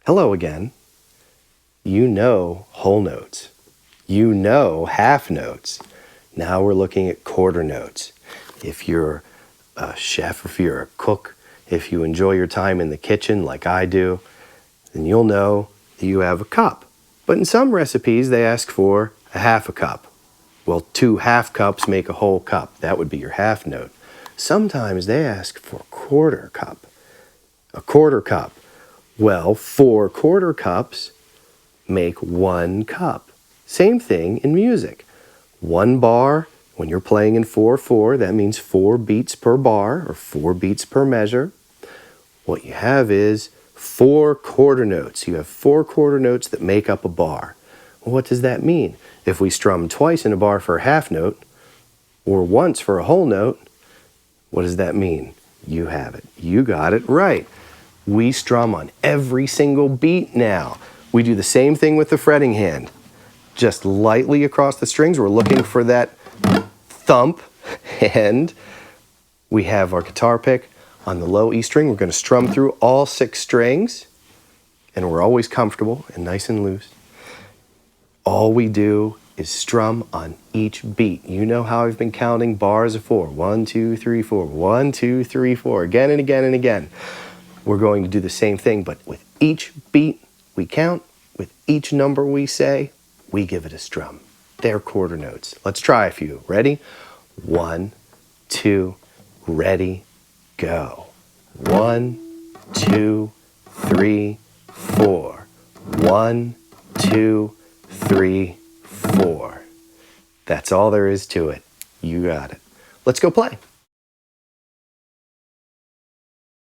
Hello again. You know whole notes. You know half notes. Now we're looking at quarter notes. If you're a chef, if you're a cook, if you enjoy your time in the kitchen like I do, then you'll know that you have a cup. But in some recipes, they ask for a half a cup. Well, 2 half cups make a whole cup. That would be your half note. Sometimes they ask for a quarter cup. A quarter cup. Well, 4 quarter cups make 1 cup. Same thing in music. 1 bar, when you're playing in 4/4, that means 4 beats per bar or 4 beats per measure. What you have is 4 quarter notes. You have 4 quarter notes that make up a bar. Well, what does that mean? If we strum twice in a bar for a half note, or once for a whole note, what does that mean? You have it. You got it right. We strum on every single beat now. We do the same thing with the fretting hand. Just lightly across the strings, we're looking for that thump, and we have our guitar pick on the low E string. We're going to strum through all 6 strings, and we're always comfortable and nice and loose. All we do is strum on each beat. You know how I've been counting bars of 4. 1, 2, 3, 4. 1, 2, 3, 4. Again and again and again. We're going to do the same thing, but with each beat we count, with each number we say, we give it a strum. They're quarter notes. Let's try a few. Ready? 1, 2, ready, go. 1, 2, 3, 4. 1, 2, 3, 4. That's all there is to it. You got it. Let's go play.